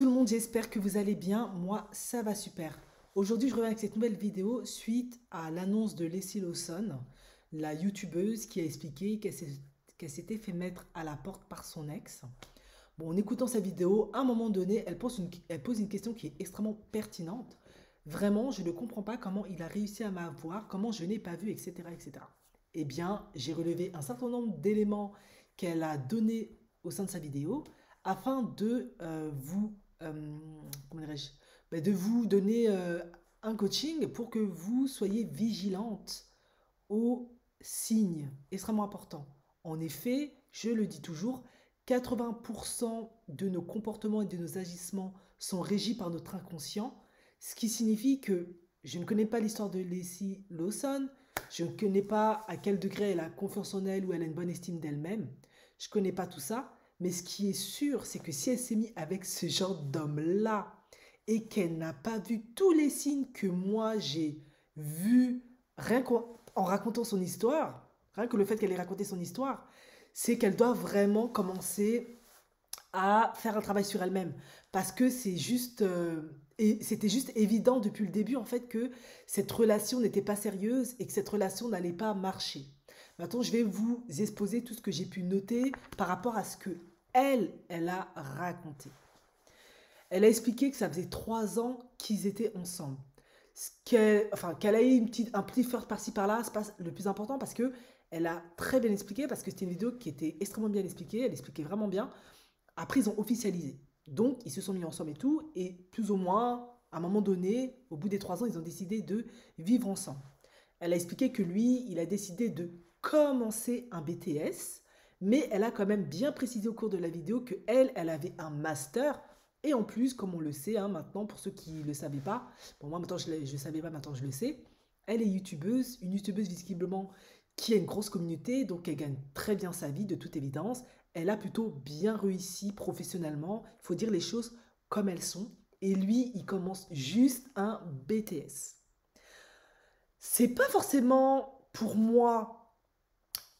Tout le monde, j'espère que vous allez bien. Moi, ça va super. Aujourd'hui, je reviens avec cette nouvelle vidéo suite à l'annonce de Leslie Lawson, la youtubeuse qui a expliqué qu'elle s'était fait mettre à la porte par son ex. Bon, en écoutant sa vidéo, à un moment donné, elle pose une question qui est extrêmement pertinente. Vraiment, je ne comprends pas comment il a réussi à m'avoir, comment je n'ai pas vu, etc., etc. Eh bien, j'ai relevé un certain nombre d'éléments qu'elle a donnés au sein de sa vidéo afin de comment dirais-je, de vous donner un coaching pour que vous soyez vigilante aux signes extrêmement importants. En effet, je le dis toujours, 80% de nos comportements et de nos agissements sont régis par notre inconscient, ce qui signifie que je ne connais pas l'histoire de Leslie Lawson, je ne connais pas à quel degré elle a confiance en elle ou elle a une bonne estime d'elle-même, je ne connais pas tout ça, mais ce qui est sûr, c'est que si elle s'est mise avec ce genre d'homme-là et qu'elle n'a pas vu tous les signes que moi j'ai vus rien qu'en racontant son histoire, rien que le fait qu'elle ait raconté son histoire, c'est qu'elle doit vraiment commencer à faire un travail sur elle-même. Parce que c'est juste, et c'était juste évident depuis le début en fait que cette relation n'était pas sérieuse et que cette relation n'allait pas marcher. Maintenant, je vais vous exposer tout ce que j'ai pu noter par rapport à ce que elle a raconté. Elle a expliqué que ça faisait 3 ans qu'ils étaient ensemble. Qu'elle a eu un petit flirt par-ci par-là, c'est pas le plus important parce que elle a très bien expliqué, parce que c'était une vidéo qui était extrêmement bien expliquée, elle expliquait vraiment bien. Après, ils ont officialisé. Donc, ils se sont mis ensemble et tout, et plus ou moins, à un moment donné, au bout des 3 ans, ils ont décidé de vivre ensemble. Elle a expliqué que lui, il a décidé de commencer un BTS, mais elle a quand même bien précisé au cours de la vidéo que elle avait un master. Et en plus, comme on le sait maintenant, pour ceux qui ne le savaient pas, bon, moi maintenant je ne savais pas, maintenant je le sais, elle est youtubeuse, une youtubeuse visiblement qui a une grosse communauté, donc elle gagne très bien sa vie de toute évidence. Elle a plutôt bien réussi professionnellement, il faut dire les choses comme elles sont. Et lui, il commence juste un BTS. C'est pas forcément pour moi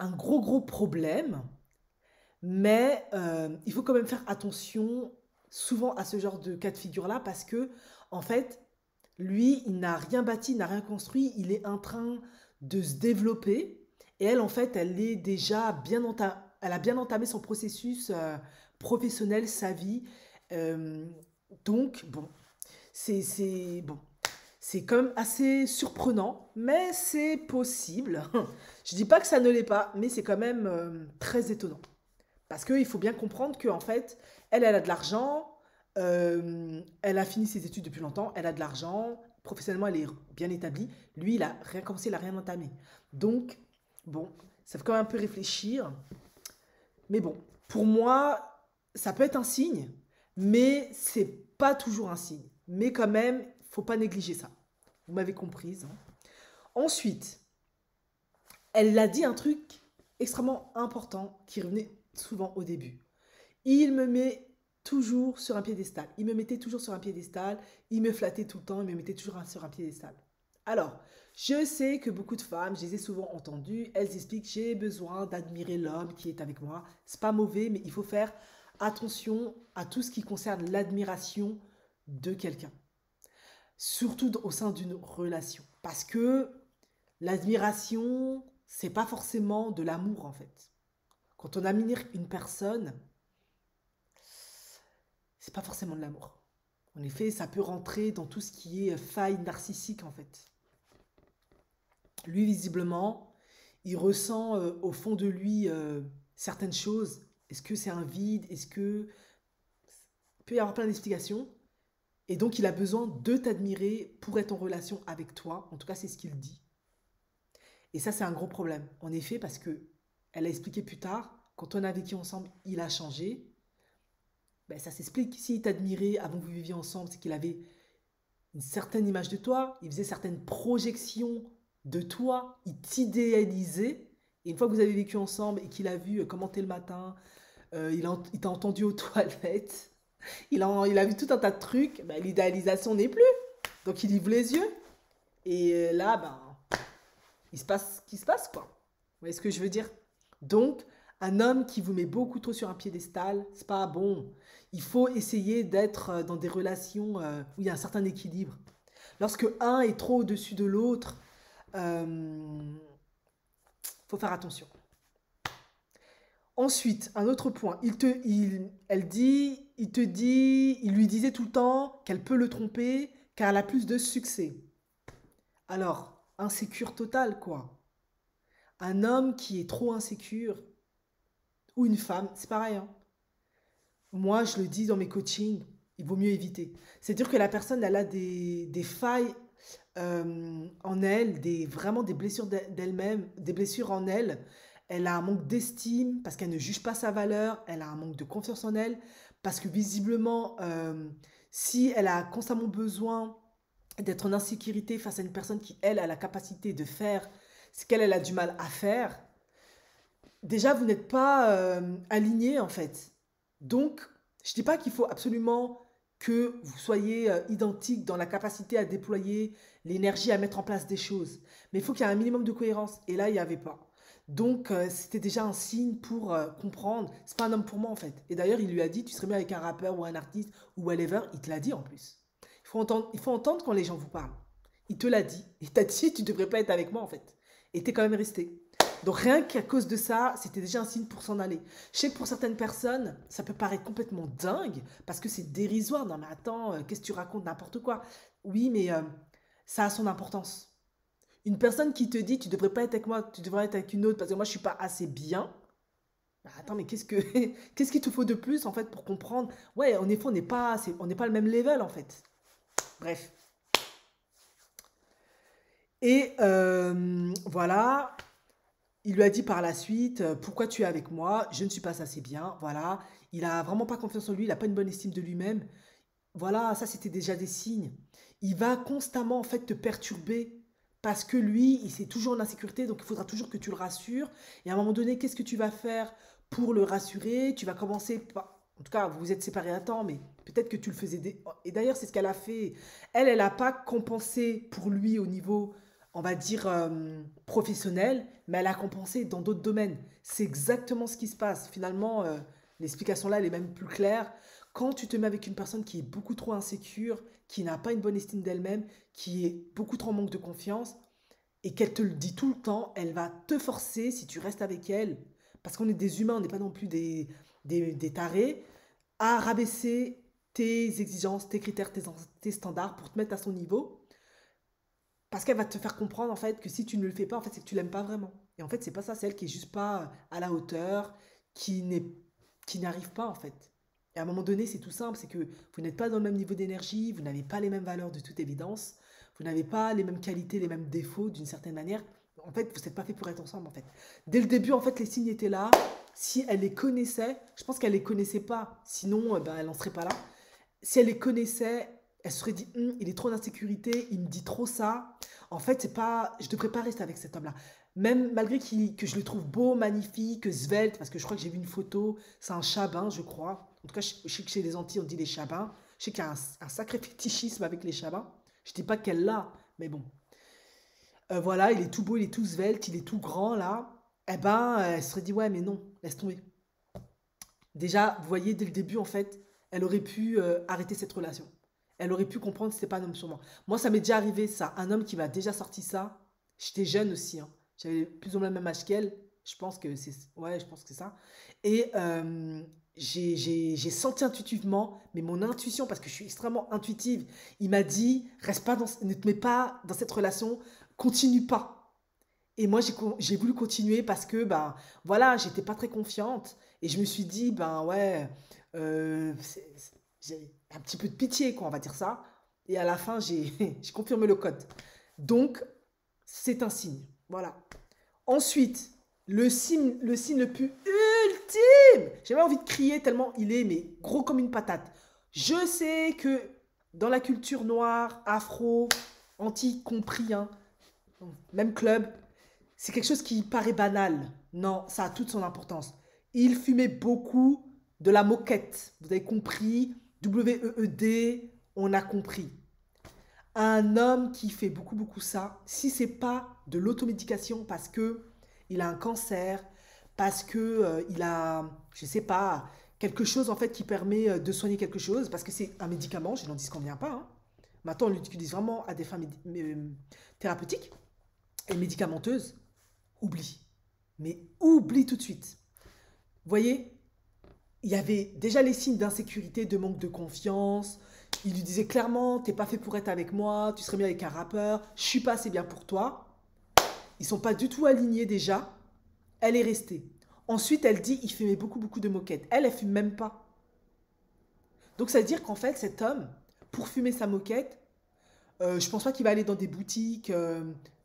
un gros problème, mais il faut quand même faire attention souvent à ce genre de cas de figure-là parce que, en fait, lui, il n'a rien bâti, il n'a rien construit, il est en train de se développer. Et elle, en fait, elle a bien entamé son processus professionnel, sa vie. Euh, donc, bon, bon, c'est quand même assez surprenant, mais c'est possible. Je dis pas que ça ne l'est pas, mais c'est quand même très étonnant. Parce qu'il faut bien comprendre qu'en fait, elle a de l'argent, elle a fini ses études depuis longtemps, elle a de l'argent, professionnellement, elle est bien établie. Lui, il a rien commencé, il a rien entamé. Donc, bon, ça fait quand même un peu réfléchir. Mais bon, pour moi, ça peut être un signe, mais c'est pas toujours un signe. Mais quand même, faut pas négliger ça. Vous m'avez comprise, hein. Ensuite, elle a dit un truc extrêmement important qui revenait souvent au début. Il me met toujours sur un piédestal. Il me mettait toujours sur un piédestal. Il me flattait tout le temps. Il me mettait toujours sur un piédestal. Alors, je sais que beaucoup de femmes, je les ai souvent entendues, elles expliquent j'ai besoin d'admirer l'homme qui est avec moi. C'est pas mauvais, mais il faut faire attention à tout ce qui concerne l'admiration de quelqu'un. Surtout au sein d'une relation. Parce que l'admiration, c'est pas forcément de l'amour en fait. Quand on admire une personne, c'est pas forcément de l'amour. En effet, ça peut rentrer dans tout ce qui est faille narcissique en fait. Lui, visiblement, il ressent au fond de lui certaines choses. Est-ce que c'est un vide? Est-ce que... Il peut y avoir plein d'explications. Et donc, il a besoin de t'admirer pour être en relation avec toi. En tout cas, c'est ce qu'il dit. Et ça, c'est un gros problème. En effet, parce que elle a expliqué plus tard, quand on a vécu ensemble, il a changé. Ben, ça s'explique. S'il t'admirait avant que vous viviez ensemble, c'est qu'il avait une certaine image de toi, il faisait certaines projections de toi, il t'idéalisait. Et une fois que vous avez vécu ensemble et qu'il a vu comment t'es le matin, il t'a entendu aux toilettes, il a vu tout un tas de trucs, ben, l'idéalisation n'est plus. Donc il ouvre les yeux. Et là, ben, il se passe ce qui se passe, quoi. Vous voyez ce que je veux dire? Donc, Un homme qui vous met beaucoup trop sur un piédestal, c'est pas bon. Il faut essayer d'être dans des relations où il y a un certain équilibre. Lorsque un est trop au-dessus de l'autre, faut faire attention. Ensuite, un autre point, il lui disait tout le temps qu'elle peut le tromper car elle a plus de succès. Alors, insécure totale, quoi. Un homme qui est trop insécure, ou une femme, c'est pareil, hein. Moi, je le dis dans mes coachings, il vaut mieux éviter. C'est-à-dire que la personne, elle a des failles en elle, vraiment des blessures d'elle-même, des blessures en elle. Elle a un manque d'estime parce qu'elle ne juge pas sa valeur. Elle a un manque de confiance en elle parce que visiblement, si elle a constamment besoin d'être en insécurité face à une personne qui, elle, a la capacité de faire ce qu'elle elle a du mal à faire, déjà, vous n'êtes pas aligné en fait. Donc, je ne dis pas qu'il faut absolument que vous soyez identique dans la capacité à déployer l'énergie, à mettre en place des choses. Mais il faut qu'il y ait un minimum de cohérence. Et là, il n'y avait pas. Donc, c'était déjà un signe pour comprendre. C'est pas un homme pour moi en fait. Et d'ailleurs, il lui a dit, tu serais mieux avec un rappeur ou un artiste ou whatever. Il te l'a dit en plus. Il faut entendre quand les gens vous parlent. Il te l'a dit. Il t'a dit, tu ne devrais pas être avec moi en fait. Et t'es quand même resté. Donc rien qu'à cause de ça, c'était déjà un signe pour s'en aller. Je sais que pour certaines personnes, ça peut paraître complètement dingue parce que c'est dérisoire. Non mais attends, qu'est-ce que tu racontes? N'importe quoi. Oui, mais ça a son importance. Une personne qui te dit tu devrais pas être avec moi, tu devrais être avec une autre parce que moi je suis pas assez bien. Bah, attends, mais qu'est-ce qu'il te faut de plus en fait pour comprendre? Ouais, en effet, on n'est pas le même level en fait. Bref. Et voilà, il lui a dit par la suite, pourquoi tu es avec moi? Je ne suis pas assez bien. Voilà, il a vraiment pas confiance en lui, il n'a pas une bonne estime de lui-même. Voilà, ça c'était déjà des signes. Il va constamment en fait te perturber parce que lui, il est toujours en insécurité, donc il faudra toujours que tu le rassures. Et à un moment donné, qu'est-ce que tu vas faire pour le rassurer? Tu vas commencer par... En tout cas, vous vous êtes séparés à temps, mais peut-être que tu le faisais... Et d'ailleurs, c'est ce qu'elle a fait. Elle n'a pas compensé pour lui au niveau, on va dire, professionnel, mais elle a compensé dans d'autres domaines. C'est exactement ce qui se passe. Finalement, l'explication là, elle est même plus claire. Quand tu te mets avec une personne qui est beaucoup trop insécure, qui n'a pas une bonne estime d'elle-même, qui est beaucoup trop en manque de confiance, et qu'elle te le dit tout le temps, elle va te forcer, si tu restes avec elle, parce qu'on est des humains, on n'est pas non plus des tarés, à rabaisser tes exigences, tes critères, tes standards pour te mettre à son niveau, parce qu'elle va te faire comprendre en fait que si tu ne le fais pas, en fait, c'est que tu l'aimes pas vraiment. Et en fait, c'est pas ça, c'est elle qui est juste pas à la hauteur, qui n'est, qui n'arrive pas en fait. Et à un moment donné, c'est tout simple, c'est que vous n'êtes pas dans le même niveau d'énergie, vous n'avez pas les mêmes valeurs de toute évidence, vous n'avez pas les mêmes qualités, les mêmes défauts d'une certaine manière. En fait, vous n'êtes pas fait pour être ensemble en fait. Dès le début, en fait, les signes étaient là. Si elle les connaissait, je pense qu'elle les connaissait pas, sinon, ben, elle n'en serait pas là. Si elle les connaissait, elle se serait dit, il est trop d'insécurité, il me dit trop ça. En fait, c'est pas, je devrais pas rester avec cet homme-là. Même malgré que je le trouve beau, magnifique, svelte, parce que je crois que j'ai vu une photo, c'est un chabin, je crois. En tout cas, je sais que chez les Antilles, on dit les chabins. Je sais qu'il y a un sacré fétichisme avec les chabins. Je dis pas qu'elle l'a, mais bon. Voilà, il est tout beau, il est tout svelte, il est tout grand, là. Eh ben, elle se serait dit, ouais, mais non, laisse tomber. Déjà, vous voyez, dès le début, en fait, elle aurait pu arrêter cette relation. Elle aurait pu comprendre que c'était pas un homme sur moi. Moi, ça m'est déjà arrivé, ça. Un homme qui m'a déjà sorti ça. J'étais jeune aussi, hein. J'avais plus ou moins le même âge qu'elle. Je pense que c'est... Ouais, je pense que c'est ça. Et j'ai senti intuitivement, mais mon intuition, parce que je suis extrêmement intuitive, il m'a dit, reste pas ne te mets pas dans cette relation, continue pas. Et moi, j'ai voulu continuer parce que, ben, voilà, j'étais pas très confiante. Et je me suis dit, ben ouais, j'ai un petit peu de pitié, quoi, on va dire ça. Et à la fin, j'ai confirmé le code. Donc, c'est un signe. Voilà. Ensuite, le signe le plus ultime. J'ai même envie de crier tellement il est, mais gros comme une patate. Je sais que dans la culture noire, afro, anti compris, hein, même club, c'est quelque chose qui paraît banal. Non, ça a toute son importance. Il fumait beaucoup de la moquette. Vous avez compris? WEED, on a compris. Un homme qui fait beaucoup ça, si c'est pas de l'automédication parce que il a un cancer, parce que il a, je sais pas, quelque chose en fait qui permet de soigner quelque chose, parce que c'est un médicament, je n'en dis qu'on vient pas, hein. Maintenant, on l'utilise vraiment à des fins thérapeutiques et médicamenteuses. Oublie. Mais oublie tout de suite. Vous voyez, il y avait déjà les signes d'insécurité, de manque de confiance. Il lui disait clairement, t'es pas fait pour être avec moi, tu serais mieux avec un rappeur, je suis pas assez bien pour toi. Ils sont pas du tout alignés déjà. Elle est restée. Ensuite, elle dit, il fumait beaucoup, beaucoup de moquettes. Elle fume même pas. Donc ça veut dire qu'en fait, cet homme, pour fumer sa moquette, je pense pas qu'il va aller dans des boutiques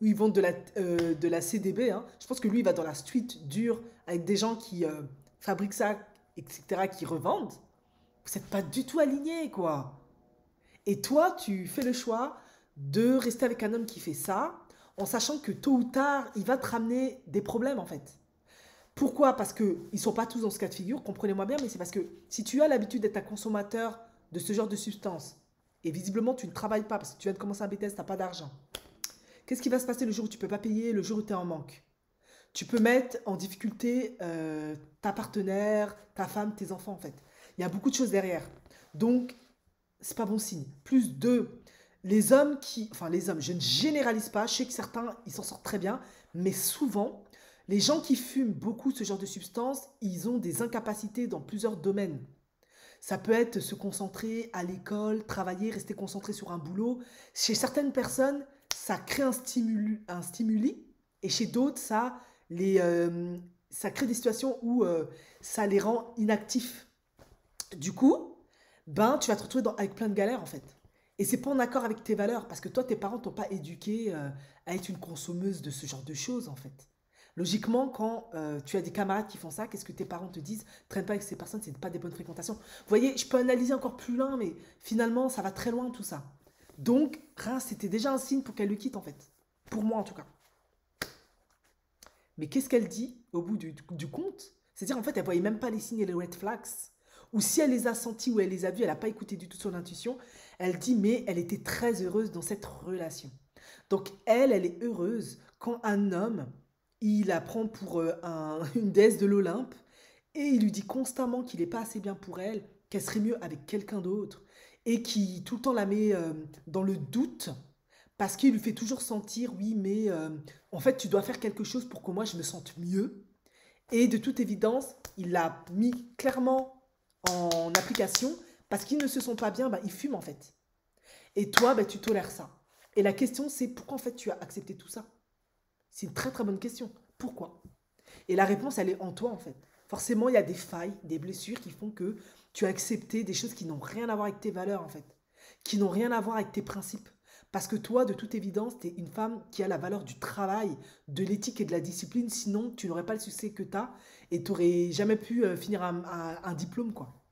où ils vendent de la CDB, hein. Je pense que lui, il va dans la street dure avec des gens qui fabriquent ça, etc., qui revendent. Vous n'êtes pas du tout alignés, quoi. Et toi, tu fais le choix de rester avec un homme qui fait ça, en sachant que tôt ou tard, il va te ramener des problèmes, en fait. Pourquoi? Parce qu'ils ne sont pas tous dans ce cas de figure, comprenez-moi bien, mais c'est parce que si tu as l'habitude d'être un consommateur de ce genre de substance, et visiblement tu ne travailles pas parce que tu viens de commencer un BTS, tu n'as pas d'argent, qu'est-ce qui va se passer le jour où tu ne peux pas payer, le jour où tu es en manque? Tu peux mettre en difficulté ta partenaire, ta femme, tes enfants en fait. Il y a beaucoup de choses derrière. Donc, c'est pas bon signe. Plus de les hommes qui, enfin les hommes, je ne généralise pas, je sais que certains, ils s'en sortent très bien, mais souvent, les gens qui fument beaucoup ce genre de substances, ils ont des incapacités dans plusieurs domaines. Ça peut être se concentrer à l'école, travailler, rester concentré sur un boulot. Chez certaines personnes, ça crée un stimuli et chez d'autres, ça crée des situations où ça les rend inactifs. Du coup, ben, tu vas te retrouver avec plein de galères en fait. Et c'est pas en accord avec tes valeurs parce que toi, tes parents t'ont pas éduqué à être une consommeuse de ce genre de choses en fait. Logiquement, quand tu as des camarades qui font ça, qu'est-ce que tes parents te disent? Traîne pas avec ces personnes, c'est pas des bonnes fréquentations. Vous voyez, je peux analyser encore plus loin, mais finalement, ça va très loin tout ça. Donc, c'était déjà un signe pour qu'elle le quitte en fait. Pour moi en tout cas. Mais qu'est-ce qu'elle dit au bout du compte? C'est-à-dire en fait, elle voyait même pas les signes et les red flags. Ou si elle les a sentis ou elle les a vus, elle n'a pas écouté du tout son intuition. Elle dit, mais elle était très heureuse dans cette relation. Donc elle est heureuse quand un homme, il la prend pour une déesse de l'Olympe et il lui dit constamment qu'il n'est pas assez bien pour elle, qu'elle serait mieux avec quelqu'un d'autre et qui tout le temps la met dans le doute parce qu'il lui fait toujours sentir, oui, mais en fait, tu dois faire quelque chose pour que moi je me sente mieux. Et de toute évidence, il l'a mis clairement en application parce qu'ils ne se sont pas bien, bah, ils fument en fait. Et toi, bah, tu tolères ça. Et la question, c'est pourquoi en fait tu as accepté tout ça? C'est une très très bonne question. Pourquoi? Et la réponse, elle est en toi en fait. Forcément, il y a des failles, des blessures qui font que tu as accepté des choses qui n'ont rien à voir avec tes valeurs en fait, qui n'ont rien à voir avec tes principes. Parce que toi, de toute évidence, tu es une femme qui a la valeur du travail, de l'éthique et de la discipline. Sinon, tu n'aurais pas le succès que tu as et tu n'aurais jamais pu finir un diplôme, quoi.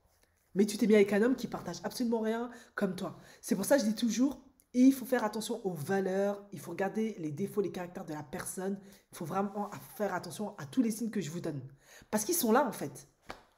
Mais tu t'es mis avec un homme qui partage absolument rien comme toi. C'est pour ça que je dis toujours, il faut faire attention aux valeurs, il faut regarder les défauts, les caractères de la personne. Il faut vraiment faire attention à tous les signes que je vous donne. Parce qu'ils sont là, en fait.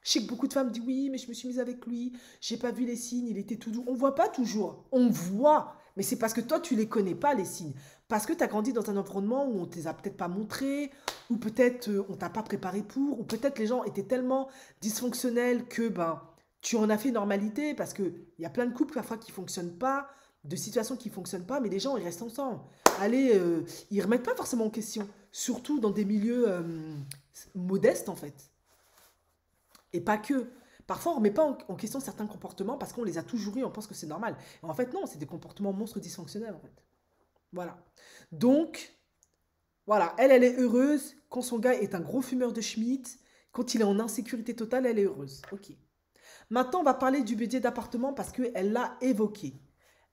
Je sais que beaucoup de femmes disent oui, mais je me suis mise avec lui, j'ai pas vu les signes, il était tout doux. On voit pas toujours, on voit, mais c'est parce que toi tu les connais pas les signes, parce que tu as grandi dans un environnement où on te les a peut-être pas montrés, ou peut-être on t'a pas préparé pour, ou peut-être les gens étaient tellement dysfonctionnels que ben tu en as fait normalité, parce que il y a plein de couples parfois qui fonctionnent pas, de situations qui fonctionnent pas, mais les gens ils restent ensemble. Allez, ils remettent pas forcément en question, surtout dans des milieux modestes en fait. Et pas que. Parfois, on ne remet pas en question certains comportements parce qu'on les a toujours eus, on pense que c'est normal. Et en fait, non, c'est des comportements monstres dysfonctionnels, en fait. Voilà. Donc, voilà, elle est heureuse. Quand son gars est un gros fumeur de Schmitt, quand il est en insécurité totale, elle est heureuse. Ok. Maintenant, on va parler du budget d'appartement parce qu'elle l'a évoqué.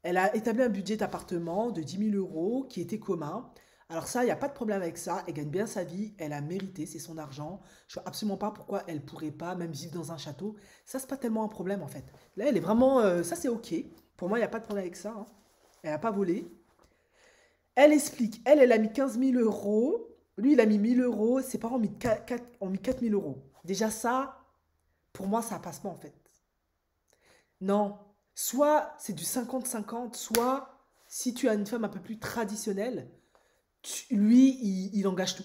Elle a établi un budget d'appartement de 10 000 € qui était commun. Alors ça, il n'y a pas de problème avec ça. Elle gagne bien sa vie, elle a mérité, c'est son argent. Je ne vois absolument pas pourquoi elle ne pourrait pas même vivre dans un château. Ça, c'est pas tellement un problème en fait. Là, elle est vraiment... ça, c'est ok. Pour moi, il n'y a pas de problème avec ça, hein. Elle n'a pas volé. Elle explique, elle a mis 15 000 €. Lui, il a mis 1 000 €. Ses parents ont mis 4 000 €. Déjà ça, pour moi, ça passe pas en fait. Non. Soit c'est du 50-50, soit si tu as une femme un peu plus traditionnelle, lui, il engage tout.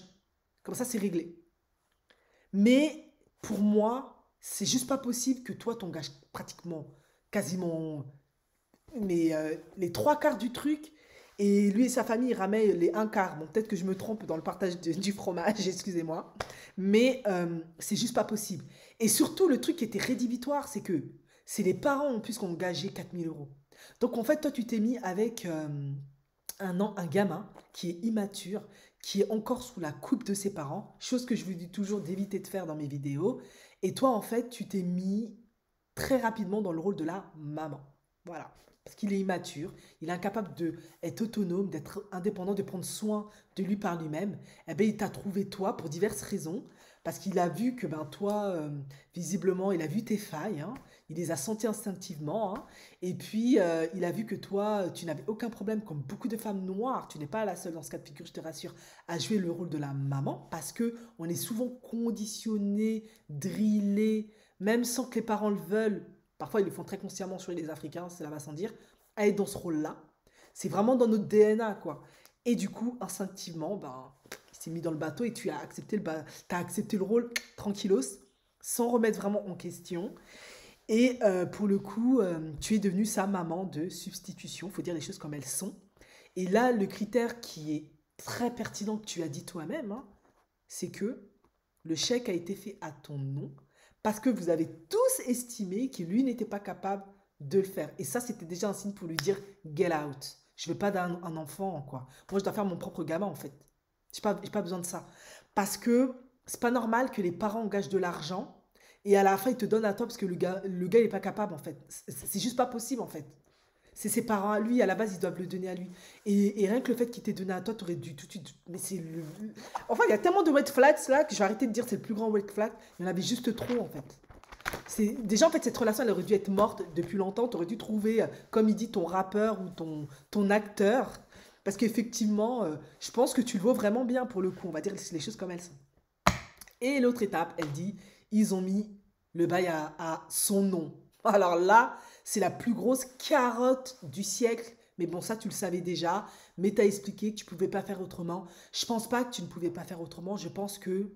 Comme ça, c'est réglé. Mais pour moi, c'est juste pas possible que toi, t'engages pratiquement, quasiment, les trois quarts du truc. Et lui et sa famille, ils ramaient les un quart. Bon, peut-être que je me trompe dans le partage du fromage, excusez-moi. Mais c'est juste pas possible. Et surtout, le truc qui était rédhibitoire, c'est que c'est les parents en plus qui ont engagé 4 000 euros. Donc en fait, toi, tu t'es mis avec un gamin qui est immature, qui est encore sous la coupe de ses parents, chose que je vous dis toujours d'éviter de faire dans mes vidéos. Et toi, en fait, tu t'es mis très rapidement dans le rôle de la maman. Voilà. Parce qu'il est immature, il est incapable d'être autonome, d'être indépendant, de prendre soin de lui par lui-même. Eh bien, il t'a trouvé toi pour diverses raisons. Parce qu'il a vu que ben, toi, visiblement, il a vu tes failles, hein, il les a senties instinctivement. Hein, et puis, il a vu que toi, tu n'avais aucun problème, comme beaucoup de femmes noires, tu n'es pas la seule dans ce cas de figure, je te rassure, à jouer le rôle de la maman. Parce que on est souvent conditionné, drillé, même sans que les parents le veulent, parfois ils le font très consciemment sur les Africains, cela va sans dire, à être dans ce rôle-là. C'est vraiment dans notre DNA, quoi. Et du coup, instinctivement, ben, il s'est mis dans le bateau et tu as accepté t'as accepté le rôle tranquillos, sans remettre vraiment en question. Et pour le coup, tu es devenue sa maman de substitution, il faut dire les choses comme elles sont. Et là, le critère qui est très pertinent que tu as dit toi-même, hein, c'est que le chèque a été fait à ton nom parce que vous avez tous estimé que lui n'était pas capable de le faire. Et ça, c'était déjà un signe pour lui dire get out. Je ne veux pas d'un un enfant, quoi. Moi, je dois faire mon propre gamin, en fait. J'ai pas besoin de ça. Parce que c'est pas normal que les parents engagent de l'argent et à la fin, ils te donnent à toi parce que le gars il n'est pas capable, en fait. C'est juste pas possible, en fait. C'est ses parents à lui, à la base, ils doivent le donner à lui. Et rien que le fait qu'il t'ait donné à toi, t'aurais dû tout de suite. Mais c'est le. Enfin, il y a tellement de red flags là que je vais arrêter de dire c'est le plus grand red flag. Il y en avait juste trop en fait. Déjà en fait, cette relation elle aurait dû être morte depuis longtemps. Tu aurais dû trouver, comme il dit, ton rappeur ou ton acteur. Parce qu'effectivement, je pense que tu le vaux vraiment bien pour le coup. On va dire les choses comme elles sont. Et l'autre étape, elle dit ils ont mis le bail à son nom. Alors là, c'est la plus grosse carotte du siècle. Mais bon, ça, tu le savais déjà. Mais tu as expliqué que tu ne pouvais pas faire autrement. Je pense pas que tu ne pouvais pas faire autrement. Je pense que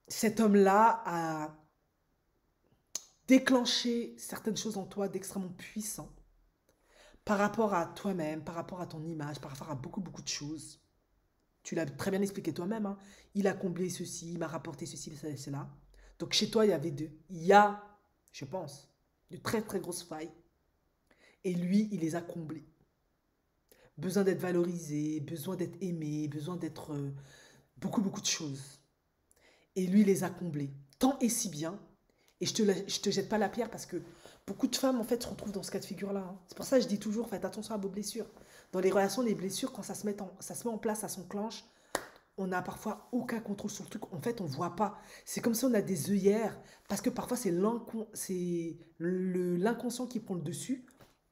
cet homme-là a déclenché certaines choses en toi d'extrêmement puissant par rapport à toi-même, par rapport à ton image, par rapport à beaucoup, beaucoup de choses. Tu l'as très bien expliqué toi-même. Hein. Il a comblé ceci, il m'a rapporté ceci, cela. Donc chez toi, il y a, je pense, de très, très grosses failles. Et lui, il les a comblées. Besoin d'être valorisé, besoin d'être aimé, besoin d'être beaucoup, beaucoup de choses. Et lui, il les a comblées. Tant et si bien. Et je te jette pas la pierre parce que beaucoup de femmes, en fait, se retrouvent dans ce cas de figure-là. Hein. C'est pour ça que je dis toujours, faites attention à vos blessures. Dans les relations, les blessures, quand ça se met en place, ça s'enclenche, on n'a parfois aucun contrôle sur le truc. En fait, on ne voit pas. C'est comme si on a des œillères. Parce que parfois, c'est l'inconscient qui prend le dessus.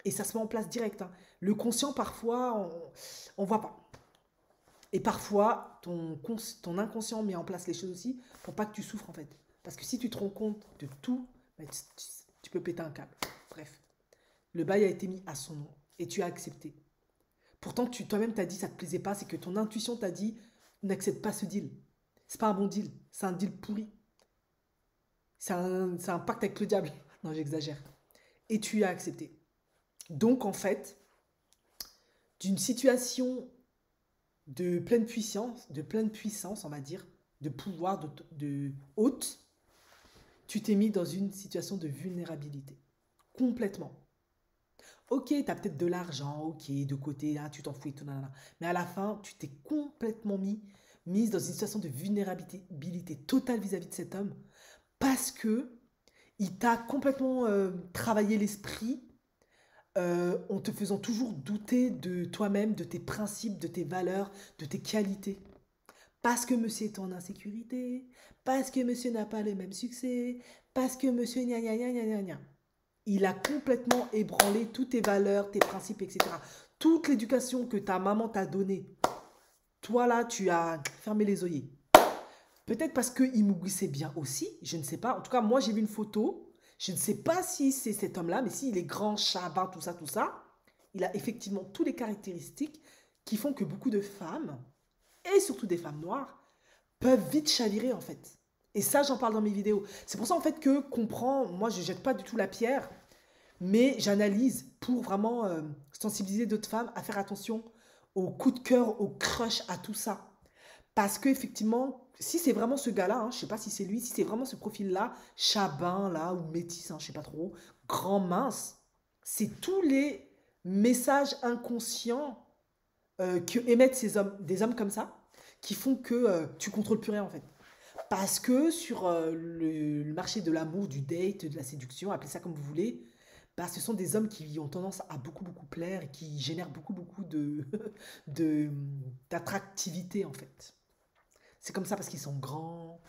Et ça se met en place direct. Hein. Le conscient, parfois, on ne voit pas. Et parfois, ton inconscient met en place les choses aussi pour pas que tu souffres, en fait. Parce que si tu te rends compte de tout, bah, tu peux péter un câble. Bref. Le bail a été mis à son nom. Et tu as accepté. Pourtant, toi-même t'as dit ça te plaisait pas. C'est que ton intuition t'a dit n'accepte pas ce deal. C'est pas un bon deal. C'est un deal pourri. C'est un pacte avec le diable. Non, j'exagère. Et tu as accepté. Donc, en fait, d'une situation de pleine puissance, on va dire, de pouvoir, de haute, tu t'es mis dans une situation de vulnérabilité. Complètement. Ok, tu as peut-être de l'argent, ok, de côté, hein, tu t'en fous et tout, nanana. Mais à la fin, tu t'es complètement mise dans une situation de vulnérabilité totale vis-à-vis de cet homme parce que il t'a complètement travaillé l'esprit en te faisant toujours douter de toi-même, de tes principes, de tes valeurs, de tes qualités. Parce que monsieur est en insécurité, parce que monsieur n'a pas le même succès, parce que monsieur gna gna gna gna gna gna. Il a complètement ébranlé toutes tes valeurs, tes principes, etc. Toute l'éducation que ta maman t'a donnée, toi là, tu as fermé les œillets. Peut-être parce qu'il mouguissait bien aussi, je ne sais pas. En tout cas, moi j'ai vu une photo. Je ne sais pas si c'est cet homme-là, mais s'il est grand, chabin, tout ça, il a effectivement toutes les caractéristiques qui font que beaucoup de femmes, et surtout des femmes noires, peuvent vite chavirer en fait. Et ça, j'en parle dans mes vidéos. C'est pour ça en fait que comprends, moi je jette pas du tout la pierre, mais j'analyse pour vraiment sensibiliser d'autres femmes à faire attention au coup de cœur, au crush, à tout ça. Parce que effectivement, si c'est vraiment ce gars-là, hein, je sais pas si c'est lui, si c'est vraiment ce profil-là, chabin là, ou métis, hein, je sais pas trop, grand mince, c'est tous les messages inconscients que émettent ces hommes, des hommes comme ça, qui font que tu contrôles plus rien en fait. Parce que sur le marché de l'amour, du date, de la séduction, appelez ça comme vous voulez, bah, ce sont des hommes qui ont tendance à beaucoup beaucoup plaire et qui génèrent beaucoup beaucoup de de- d'attractivité en fait. C'est comme ça parce qu'ils sont grands,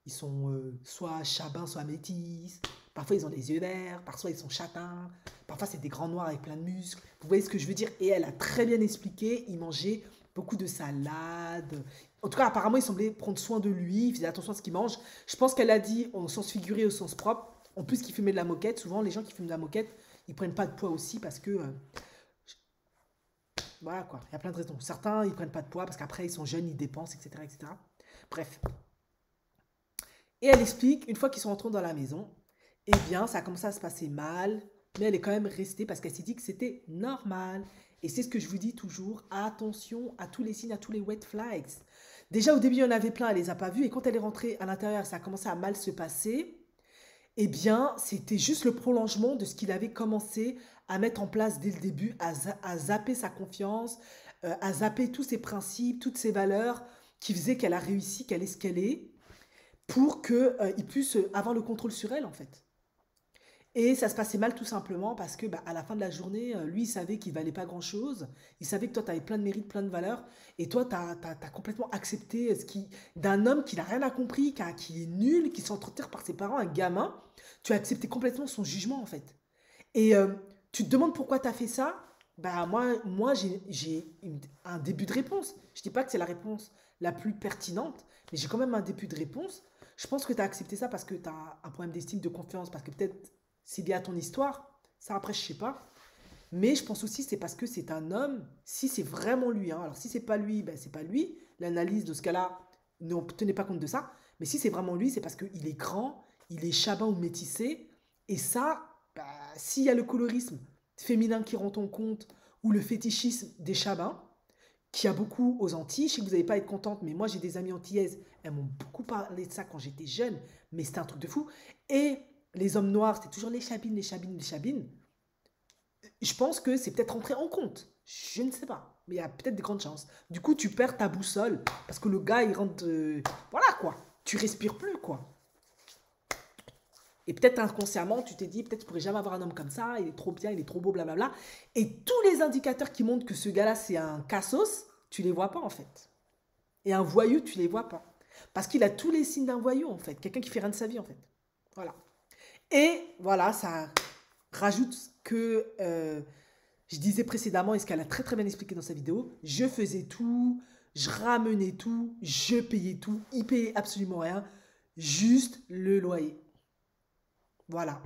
ils sont soit chabins, soit métis. Parfois ils ont les yeux verts, parfois ils sont châtains, parfois c'est des grands noirs avec plein de muscles. Vous voyez ce que je veux dire? Et elle a très bien expliqué, il mangeait beaucoup de salade. En tout cas, apparemment, il semblait prendre soin de lui, il faisait attention à ce qu'il mange. Je pense qu'elle a dit au sens figuré, au sens propre. En plus qu'il fumait de la moquette, souvent les gens qui fument de la moquette, ils prennent pas de poids aussi parce que voilà quoi, il y a plein de raisons. Certains ils prennent pas de poids parce qu'après ils sont jeunes, ils dépensent, etc. etc. Bref. Et elle explique, une fois qu'ils sont rentrés dans la maison, eh bien, ça a commencé à se passer mal, mais elle est quand même restée parce qu'elle s'est dit que c'était normal. Et c'est ce que je vous dis toujours, attention à tous les signes, à tous les red flags. Déjà, au début, il y en avait plein, elle les a pas vus, et quand elle est rentrée à l'intérieur, ça a commencé à mal se passer, eh bien, c'était juste le prolongement de ce qu'il avait commencé à mettre en place dès le début, à zapper sa confiance, à zapper tous ses principes, toutes ses valeurs, qui faisaient qu'elle a réussi, qu'elle est ce qu'elle est pour qu'il puisse avoir le contrôle sur elle en fait. Et ça se passait mal tout simplement parce que bah, à la fin de la journée, lui il savait qu'il valait pas grand chose, il savait que toi tu avais plein de mérites, plein de valeurs, et toi tu as, complètement accepté d'un homme qui n'a rien à compris, qui est nul, qui s'entretient par ses parents, un gamin, tu as accepté complètement son jugement en fait. Et tu te demandes pourquoi tu as fait ça. Bah moi j'ai un début de réponse. Je dis pas que c'est la réponse la plus pertinente, mais j'ai quand même un début de réponse. Je pense que tu as accepté ça parce que tu as un problème d'estime, de confiance, parce que peut-être c'est lié à ton histoire. Ça après je sais pas. Mais je pense aussi c'est parce que c'est un homme, si c'est vraiment lui, hein. Alors si c'est pas lui, ben c'est pas lui. L'analyse de ce cas-là, ne tenez pas compte de ça. Mais si c'est vraiment lui, c'est parce qu'il est grand, il est chabin ou métissé. Et ça, bah, s'il y a le colorisme féminin qui rentre en compte, ou le fétichisme des chabins, qui a beaucoup aux Antilles, je sais que vous n'allez pas être contente, mais moi j'ai des amies antillaises, elles m'ont beaucoup parlé de ça quand j'étais jeune, mais c'était un truc de fou. Et les hommes noirs, c'était toujours les chabines, les chabines, les chabines. Je pense que c'est peut-être rentré en compte. Je ne sais pas. Mais il y a peut-être des grandes chances. Du coup, tu perds ta boussole. Parce que le gars, il rentre. Voilà quoi. Tu respires plus quoi. Et peut-être inconsciemment, tu t'es dit, peut-être je pourrais jamais avoir un homme comme ça. Il est trop bien, il est trop beau, blablabla. Et tous les indicateurs qui montrent que ce gars-là, c'est un cassos, tu les vois pas en fait. Et un voyou, tu les vois pas. Parce qu'il a tous les signes d'un voyou en fait. Quelqu'un qui fait rien de sa vie en fait. Voilà. Et voilà, ça rajoute que je disais précédemment, et ce qu'elle a très très bien expliqué dans sa vidéo, je faisais tout, je ramenais tout, je payais tout, il payait absolument rien, juste le loyer. Voilà.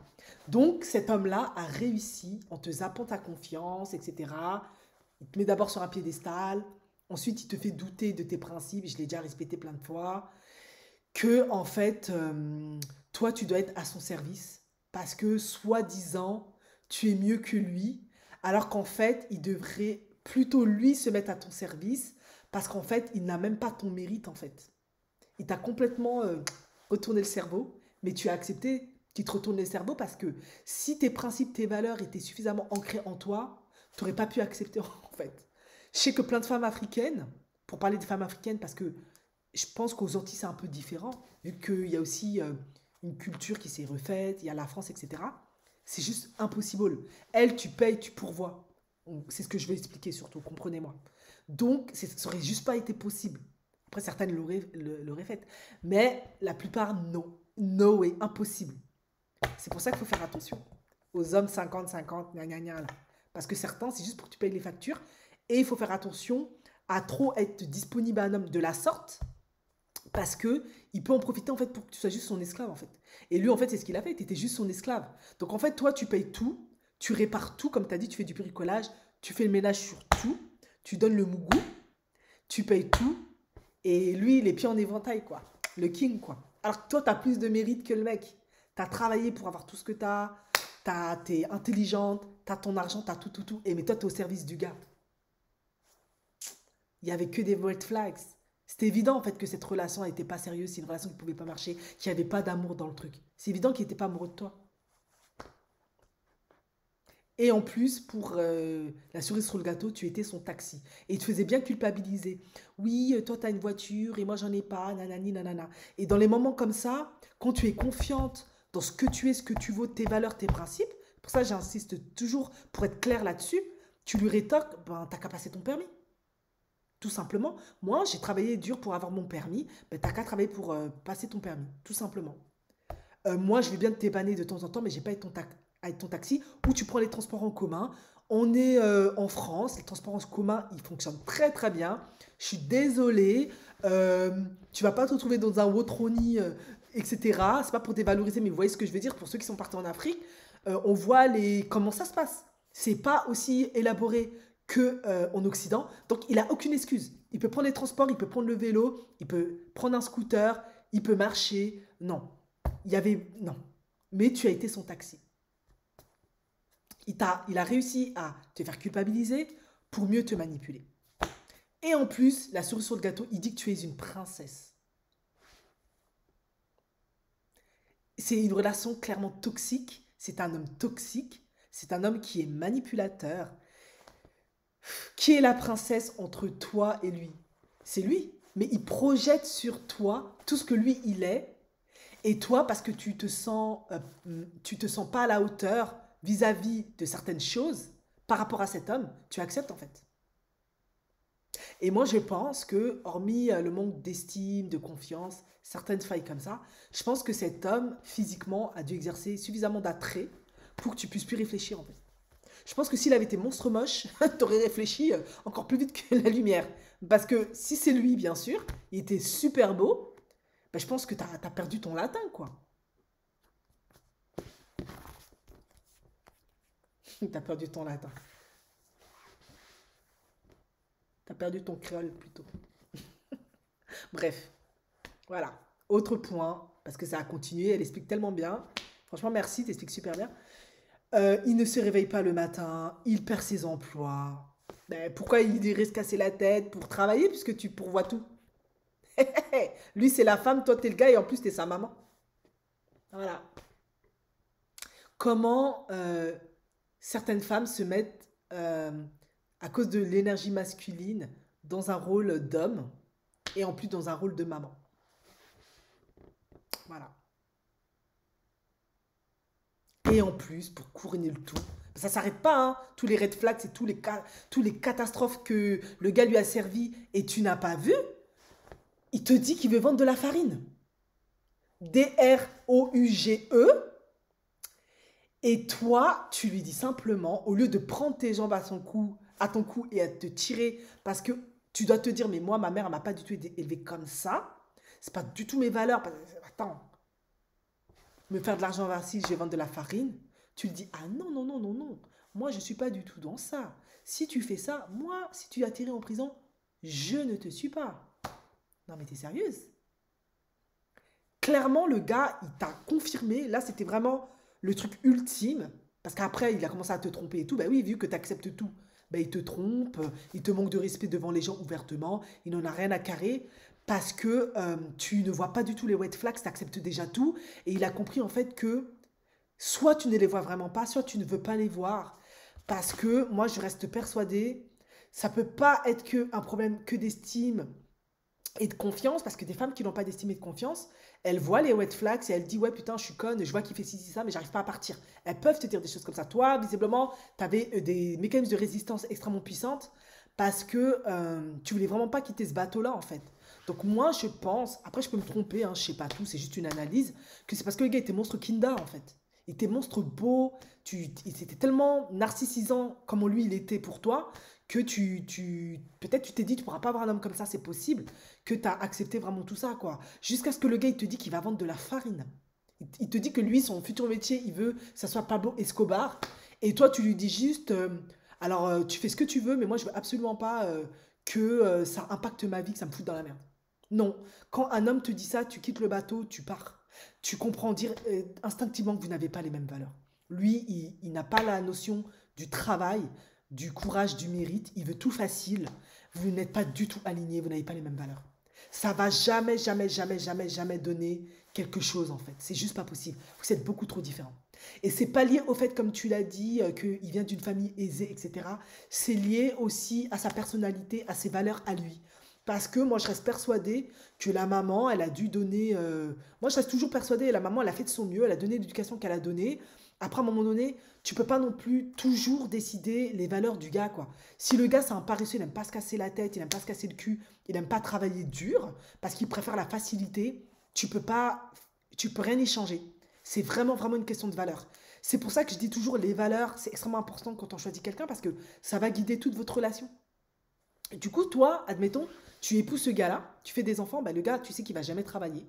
Donc cet homme-là a réussi en te zappant ta confiance, etc. Il te met d'abord sur un piédestal, ensuite il te fait douter de tes principes, je l'ai déjà respecté plein de fois, que en fait, toi tu dois être à son service parce que soi-disant tu es mieux que lui, alors qu'en fait il devrait plutôt lui se mettre à ton service parce qu'en fait il n'a même pas ton mérite en fait. Il t'a complètement retourné le cerveau, mais tu as accepté qu'il te retourne le cerveau parce que si tes principes, tes valeurs étaient suffisamment ancrés en toi, tu n'aurais pas pu accepter en fait. Je sais que plein de femmes africaines, pour parler des femmes africaines, parce que je pense qu'aux Antilles, c'est un peu différent, vu qu'il y a aussi une culture qui s'est refaite, il y a la France, etc. C'est juste impossible. Elle, tu payes, tu pourvois. C'est ce que je vais expliquer surtout, comprenez-moi. Donc, ça aurait juste pas été possible. Après, certaines l'auraient fait. Mais la plupart, non. No way, impossible. C'est pour ça qu'il faut faire attention aux hommes 50-50, gna gna gna, là. Parce que certains, c'est juste pour que tu payes les factures. Et il faut faire attention à trop être disponible à un homme de la sorte parce que il peut en profiter en fait pour que tu sois juste son esclave en fait. Et lui en fait c'est ce qu'il a fait, tu étais juste son esclave. Donc en fait toi tu payes tout, tu répares tout comme tu as dit, tu fais du bricolage, tu fais le ménage sur tout, tu donnes le mougou, tu payes tout Et lui, les pieds en éventail, quoi. Le king, quoi. Alors que toi, tu as plus de mérite que le mec. Tu as travaillé pour avoir tout ce que tu as. T'es intelligente, tu as ton argent, tu as tout, tout, tout. Et mais toi, tu es au service du gars. Il n'y avait que des red flags. C'était évident, en fait, que cette relation n'était pas sérieuse. C'est une relation qui ne pouvait pas marcher, qu'il n'y avait pas d'amour dans le truc. C'est évident qu'il n'était pas amoureux de toi. Et en plus, pour la cerise sur le gâteau, tu étais son taxi. Et il te faisait bien culpabiliser. Oui, toi, tu as une voiture et moi, j'en ai pas, nanani, nanana. Et dans les moments comme ça, quand tu es confiante dans ce que tu es, ce que tu vaux, tes valeurs, tes principes, pour ça, j'insiste toujours pour être clair là-dessus, tu lui rétorques, ben, t'as qu'à passer ton permis. Tout simplement. Moi, j'ai travaillé dur pour avoir mon permis, ben, t'as qu'à travailler pour passer ton permis. Tout simplement. Moi, je vais bien te dépanner de temps en temps, mais j'ai pas à être ton taxi. Ou tu prends les transports en commun. On est en France, les transports en commun, ils fonctionnent très très bien. Je suis désolée, tu vas pas te retrouver dans un Wotroni, etc. C'est pas pour dévaloriser, mais vous voyez ce que je veux dire pour ceux qui sont partis en Afrique. On voit comment ça se passe. C'est pas aussi élaboré que en Occident, donc il a aucune excuse. Il peut prendre les transports, il peut prendre le vélo, il peut prendre un scooter, il peut marcher. Non, il y avait... Non. Mais tu as été son taxi. Il a réussi à te faire culpabiliser pour mieux te manipuler. Et en plus, la cerise sur le gâteau, il dit que tu es une princesse. C'est une relation clairement toxique. C'est un homme toxique. C'est un homme qui est manipulateur. Qui est la princesse entre toi et lui? C'est lui. Mais il projette sur toi tout ce que lui, il est. Et toi, parce que tu te sens pas à la hauteur vis-à-vis de certaines choses par rapport à cet homme, tu acceptes en fait. Et moi, je pense que, hormis le manque d'estime, de confiance, certaines failles comme ça, je pense que cet homme, physiquement, a dû exercer suffisamment d'attrait pour que tu puisses plus réfléchir en fait. Je pense que s'il avait été monstre moche, tu aurais réfléchi encore plus vite que la lumière. Parce que si c'est lui, bien sûr, il était super beau, ben, je pense que tu as perdu ton latin, quoi. Tu as perdu ton latin. Tu as perdu ton créole plutôt. Bref, voilà. Autre point, parce que ça a continué, elle explique tellement bien. Franchement, merci, t'expliques super bien. Il ne se réveille pas le matin, il perd ses emplois. Ben, pourquoi il irait se casser la tête pour travailler puisque tu pourvois tout? Lui, c'est la femme, toi, t'es le gars et en plus, t'es sa maman. Voilà. Comment certaines femmes se mettent, à cause de l'énergie masculine, dans un rôle d'homme et en plus dans un rôle de maman. Voilà. Et en plus, pour couronner le tout, ça ne s'arrête pas, hein. Tous les red flags et tous les catastrophes que le gars lui a servi et tu n'as pas vu, il te dit qu'il veut vendre de la farine. Drouge. Et toi, tu lui dis simplement, au lieu de prendre tes jambes à ton cou et à te tirer, parce que tu dois te dire, mais moi, ma mère, elle m'a pas du tout élevé comme ça. C'est pas du tout mes valeurs. Attends, me faire de l'argent si je vais vendre de la farine. Tu lui dis, ah non, non, non, non, non. Moi, je ne suis pas du tout dans ça. Si tu fais ça, moi, si tu atterris en prison, je ne te suis pas. Non, mais t'es sérieuse? Clairement, le gars, il t'a confirmé. Là, c'était vraiment le truc ultime. Parce qu'après, il a commencé à te tromper et tout. Ben oui, vu que tu acceptes tout, ben il te trompe, il te manque de respect devant les gens ouvertement, il n'en a rien à carrer. Parce que tu ne vois pas du tout les red flags, tu acceptes déjà tout. Et il a compris en fait que soit tu ne les vois vraiment pas, soit tu ne veux pas les voir. Parce que moi, je reste persuadée, ça peut pas être que un problème que d'estime et de confiance, parce que des femmes qui n'ont pas d'estime et de confiance, elles voient les red flags et elles disent ouais putain je suis conne, je vois qu'il fait ci, ça, mais j'arrive pas à partir. Elles peuvent te dire des choses comme ça. Toi, visiblement, tu avais des mécanismes de résistance extrêmement puissantes parce que tu voulais vraiment pas quitter ce bateau-là en fait. Donc moi je pense, après je peux me tromper, hein, je sais pas tout, c'est juste une analyse, que c'est parce que le gars était monstre Kinda en fait. Il était monstre beau, il était tellement narcissisant comme lui il était pour toi, que peut-être tu t'es dit tu pourras pas avoir un homme comme ça, c'est possible, que tu as accepté vraiment tout ça quoi. Jusqu'à ce que le gars il te dit qu'il va vendre de la farine. Il te dit que lui son futur métier il veut que ça soit Pablo Escobar et toi tu lui dis juste alors tu fais ce que tu veux mais moi je veux absolument pas que ça impacte ma vie, que ça me foute dans la merde. Non. Quand un homme te dit ça, tu quittes le bateau, tu pars. Tu comprends dire instinctivement que vous n'avez pas les mêmes valeurs. Lui, il n'a pas la notion du travail, du courage, du mérite. Il veut tout facile. Vous n'êtes pas du tout alignés, vous n'avez pas les mêmes valeurs. Ça va jamais, jamais, jamais, jamais, jamais donner quelque chose en fait. C'est juste pas possible. Vous êtes beaucoup trop différents. Et c'est pas lié au fait, comme tu l'as dit, qu'il vient d'une famille aisée, etc. C'est lié aussi à sa personnalité, à ses valeurs à lui. Parce que moi, je reste persuadée que la maman, elle a dû donner... Moi, je reste toujours persuadée, la maman, elle a fait de son mieux, elle a donné l'éducation qu'elle a donnée. Après, à un moment donné, tu peux pas non plus toujours décider les valeurs du gars, quoi. Si le gars, c'est un paresseux, il n'aime pas se casser la tête, il n'aime pas se casser le cul, il n'aime pas travailler dur, parce qu'il préfère la facilité, tu peux rien y changer. C'est vraiment, vraiment une question de valeur. C'est pour ça que je dis toujours, les valeurs, c'est extrêmement important quand on choisit quelqu'un, parce que ça va guider toute votre relation. Du coup, toi, admettons, tu épouses ce gars-là, tu fais des enfants, bah, le gars, tu sais qu'il va jamais travailler.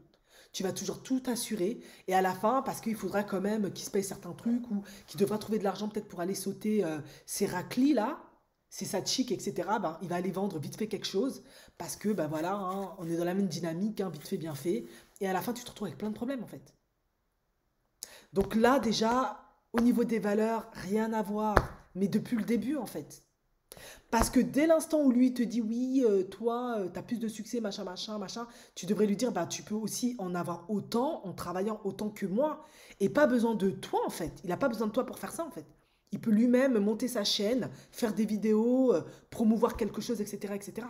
Tu vas toujours tout assurer. Et à la fin, parce qu'il faudra quand même qu'il se paye certains trucs ou qu'il devra trouver de l'argent peut-être pour aller sauter ses raclis là, ses satchik, etc. Ben, il va aller vendre vite fait quelque chose parce que ben voilà, hein, on est dans la même dynamique, hein, vite fait, bien fait. Et à la fin, tu te retrouves avec plein de problèmes en fait. Donc là, déjà, au niveau des valeurs, rien à voir. Mais depuis le début en fait. Parce que dès l'instant où lui te dit oui, toi, tu as plus de succès, machin, machin, machin, tu devrais lui dire, bah, tu peux aussi en avoir autant en travaillant autant que moi. Et pas besoin de toi, en fait. Il n'a pas besoin de toi pour faire ça, en fait. Il peut lui-même monter sa chaîne, faire des vidéos, promouvoir quelque chose, etc., etc.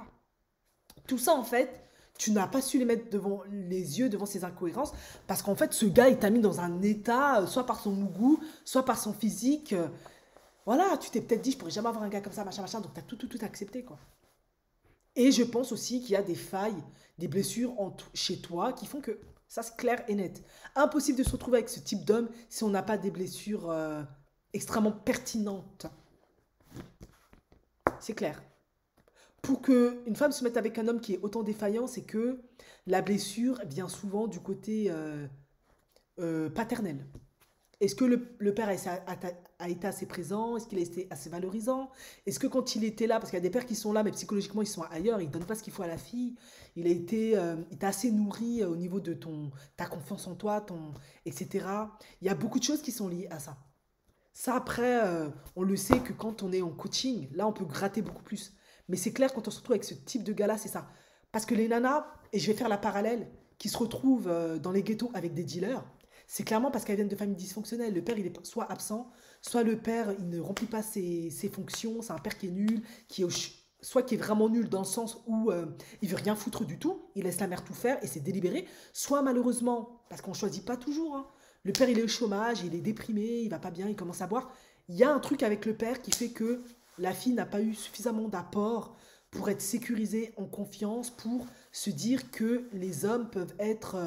Tout ça, en fait, tu n'as pas su les mettre devant les yeux, devant ces incohérences, parce qu'en fait, ce gars, il t'a mis dans un état, soit par son goût, soit par son physique. Voilà, tu t'es peut-être dit, je pourrais jamais avoir un gars comme ça, machin, machin, donc tu as tout accepté, quoi. Et je pense aussi qu'il y a des failles, des blessures chez toi qui font que ça, c'est clair et net. Impossible de se retrouver avec ce type d'homme si on n'a pas des blessures extrêmement pertinentes. C'est clair. Pour qu'une femme se mette avec un homme qui est autant défaillant, c'est que la blessure vient souvent du côté paternel. Est-ce que le père a été assez présent? Est-ce qu'il a été assez valorisant? Est-ce que quand il était là, parce qu'il y a des pères qui sont là, mais psychologiquement ils sont ailleurs, ils ne donnent pas ce qu'il faut à la fille, il t'a assez nourri au niveau de ta confiance en toi, etc. Il y a beaucoup de choses qui sont liées à ça. Ça après, on le sait que quand on est en coaching, là on peut gratter beaucoup plus. Mais c'est clair, quand on se retrouve avec ce type de gars-là, c'est ça. Parce que les nanas, et je vais faire la parallèle, qui se retrouvent dans les ghettos avec des dealers, c'est clairement parce qu'elles viennent de familles dysfonctionnelles. Le père, il est soit absent, soit le père, il ne remplit pas ses fonctions. C'est un père qui est nul, soit qui est vraiment nul dans le sens où il veut rien foutre du tout, il laisse la mère tout faire et c'est délibéré. Soit malheureusement, parce qu'on ne choisit pas toujours, hein, le père, il est au chômage, il est déprimé, il va pas bien, il commence à boire. Il y a un truc avec le père qui fait que la fille n'a pas eu suffisamment d'apport pour être sécurisée en confiance, pour se dire que les hommes peuvent être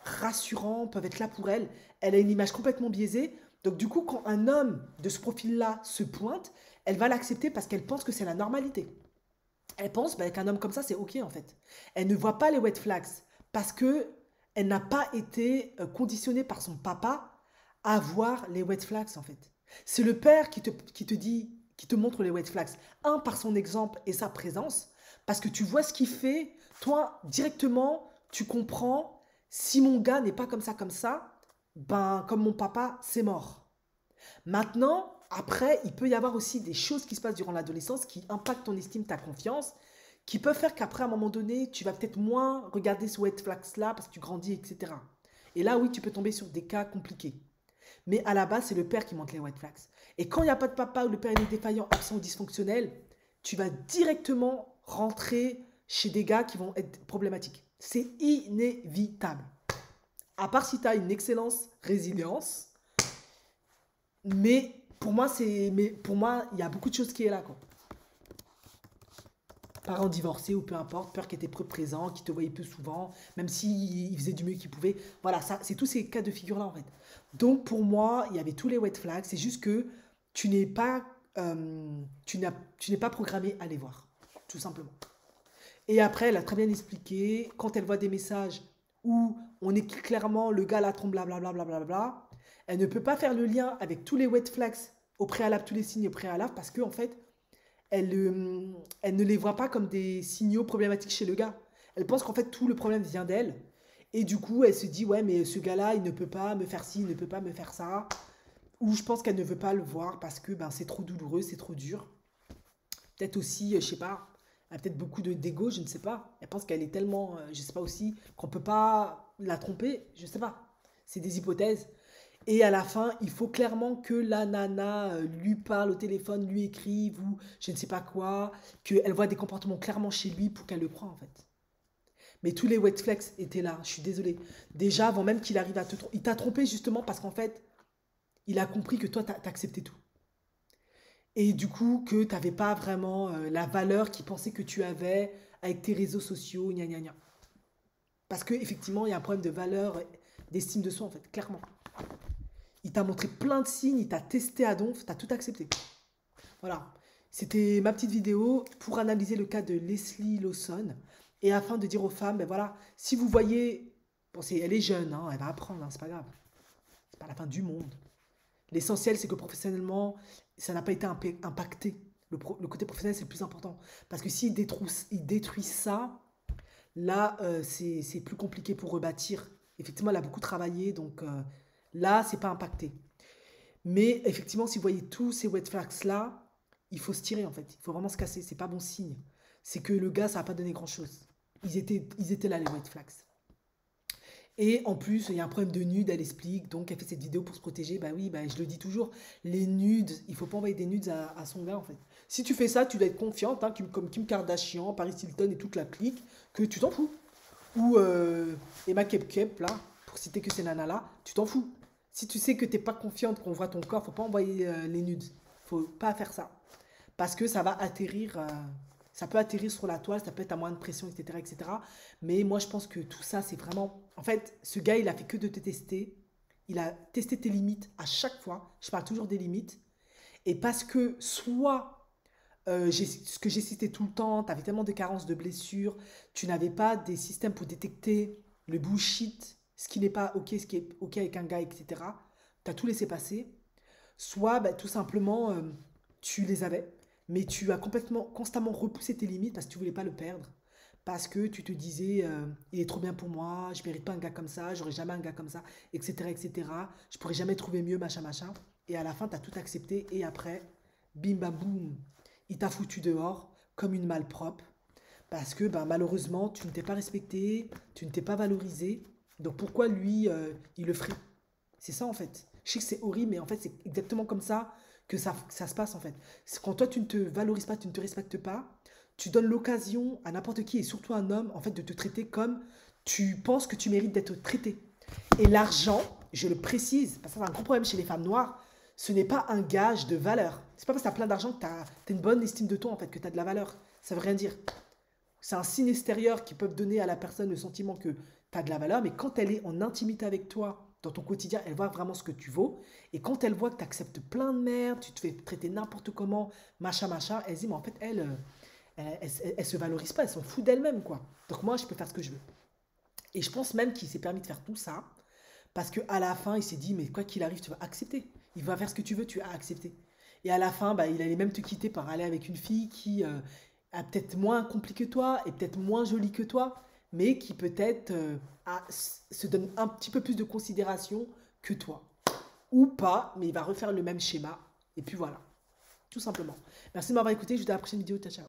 rassurants, peuvent être là pour elle. Elle a une image complètement biaisée. Donc du coup, quand un homme de ce profil-là se pointe, elle va l'accepter parce qu'elle pense que c'est la normalité. Elle pense bah, qu'un homme comme ça, c'est OK en fait. Elle ne voit pas les red flags parce que elle n'a pas été conditionnée par son papa à voir les red flags en fait. C'est le père qui te dit, qui te montre les red flags. Un, par son exemple et sa présence, parce que tu vois ce qu'il fait. Toi, directement, tu comprends, si mon gars n'est pas comme ça, ben, comme mon papa, c'est mort. Maintenant, après, il peut y avoir aussi des choses qui se passent durant l'adolescence qui impactent ton estime, ta confiance, qui peuvent faire qu'après, à un moment donné, tu vas peut-être moins regarder ce red flags-là parce que tu grandis, etc. Et là, oui, tu peux tomber sur des cas compliqués. Mais à la base, c'est le père qui montre les red flags. Et quand il n'y a pas de papa ou le père est défaillant, absent ou dysfonctionnel, tu vas directement rentrer chez des gars qui vont être problématiques. C'est inévitable. À part si tu as une excellence résilience, mais pour moi, il y a beaucoup de choses qui est là, quoi. Parents divorcés ou peu importe, peur qui était présent, qui te voyait plus souvent, même s'il faisait du mieux qu'il pouvait. Voilà, ça, c'est tous ces cas de figure-là, en fait. Donc, pour moi, il y avait tous les red flags. C'est juste que tu n'es pas, tu n'es pas programmé à les voir, tout simplement. Et après, elle a très bien expliqué, quand elle voit des messages où on est clairement le gars la trompe, blablabla, blablabla, elle ne peut pas faire le lien avec tous les red flags au préalable, tous les signes au préalable, parce qu'en fait, elle ne les voit pas comme des signaux problématiques chez le gars. Elle pense qu'en fait, tout le problème vient d'elle. Et du coup, elle se dit, ouais, mais ce gars-là, il ne peut pas me faire ci, il ne peut pas me faire ça. Ou je pense qu'elle ne veut pas le voir parce que ben, c'est trop douloureux, c'est trop dur. Peut-être aussi, je sais pas, elle a peut-être beaucoup d'ego, je ne sais pas. Elle pense qu'elle est tellement, je sais pas aussi, qu'on peut pas la tromper, je sais pas. C'est des hypothèses. Et à la fin, il faut clairement que la nana lui parle au téléphone, lui écrive ou je ne sais pas quoi, qu'elle voit des comportements clairement chez lui pour qu'elle le croie en fait. Mais tous les wet flags étaient là, je suis désolée. Déjà, avant même qu'il arrive à te tromper, il t'a trompé justement parce qu'en fait, il a compris que toi, t'as accepté tout. Et du coup, que tu n'avais pas vraiment la valeur qu'il pensait que tu avais avec tes réseaux sociaux, gna gna gna. Parce qu'effectivement, il y a un problème de valeur, d'estime de soi, en fait, clairement. Il t'a montré plein de signes, il t'a testé à donf, tu as tout accepté. Voilà. C'était ma petite vidéo pour analyser le cas de Leslie Lawson et afin de dire aux femmes, ben voilà, si vous voyez, bon, elle est jeune, hein, elle va apprendre, hein, c'est pas grave. C'est pas la fin du monde. L'essentiel, c'est que professionnellement, ça n'a pas été impacté. Le côté professionnel, c'est le plus important. Parce que s'il détruit ça, là, c'est plus compliqué pour rebâtir. Effectivement, elle a beaucoup travaillé, donc là, c'est pas impacté. Mais effectivement, si vous voyez tous ces wet flags-là, il faut se tirer en fait. Il faut vraiment se casser. C'est pas bon signe. C'est que le gars, ça n'a pas donné grand-chose. Ils étaient là, les wet flags. Et en plus, il y a un problème de nude, elle explique, donc elle fait cette vidéo pour se protéger. Bah oui, bah, je le dis toujours, les nudes, il faut pas envoyer des nudes à son gars en fait. Si tu fais ça, tu dois être confiante, hein, comme Kim Kardashian, Paris Hilton et toute la clique, que tu t'en fous. Ou Emma Kep là, pour citer que ces nanas-là, tu t'en fous. Si tu sais que t'es pas confiante qu'on voit ton corps, faut pas envoyer les nudes. Faut pas faire ça. Parce que ça va atterrir, ça peut atterrir sur la toile, ça peut être à moins de pression, etc., etc. Mais moi, je pense que tout ça, c'est vraiment... En fait, ce gars, il a fait que de te tester. Il a testé tes limites à chaque fois. Je parle toujours des limites. Et parce que soit, ce que j'ai cité tout le temps, tu avais tellement de carences, de blessures, tu n'avais pas des systèmes pour détecter le bullshit, ce qui n'est pas OK, ce qui est OK avec un gars, etc. Tu as tout laissé passer. Soit, bah, tout simplement, tu les avais, mais tu as constamment repoussé tes limites parce que tu voulais pas le perdre. Parce que tu te disais, il est trop bien pour moi, je mérite pas un gars comme ça, j'aurai jamais un gars comme ça, etc., etc. Je pourrai jamais trouver mieux, machin, machin. Et à la fin, tu as tout accepté. Et après, bim, bam, boum, il t'a foutu dehors comme une malpropre. Parce que bah, malheureusement, tu ne t'es pas respecté, tu ne t'es pas valorisé. Donc pourquoi lui, il le ferait? C'est ça en fait. Je sais que c'est horrible, mais en fait, c'est exactement comme ça que ça se passe en fait. C'est quand toi, tu ne te valorises pas, tu ne te respectes pas, tu donnes l'occasion à n'importe qui, et surtout un homme, en fait, de te traiter comme tu penses que tu mérites d'être traité. Et l'argent, je le précise, parce que c'est un gros problème chez les femmes noires, ce n'est pas un gage de valeur. C'est pas parce que tu as plein d'argent que tu as une bonne estime de toi, en fait, que tu as de la valeur. Ça veut rien dire. C'est un signe extérieur qui peut donner à la personne le sentiment que tu as de la valeur, mais quand elle est en intimité avec toi, dans ton quotidien, elle voit vraiment ce que tu vaux. Et quand elle voit que tu acceptes plein de merde, tu te fais traiter n'importe comment, machin, machin, elle se dit, mais en fait, elle se valorise pas, elle s'en fout d'elle-même, quoi. Donc moi, je peux faire ce que je veux. Et je pense même qu'il s'est permis de faire tout ça, parce qu'à la fin, il s'est dit, mais quoi qu'il arrive, tu vas accepter. Il va faire ce que tu veux, tu as accepté. Et à la fin, bah, il allait même te quitter par aller avec une fille qui a peut-être moins accompli que toi et peut-être moins jolie que toi, mais qui peut-être se donne un petit peu plus de considération que toi. Ou pas, mais il va refaire le même schéma. Et puis voilà, tout simplement. Merci de m'avoir écouté, je vous dis à la prochaine vidéo, ciao ciao.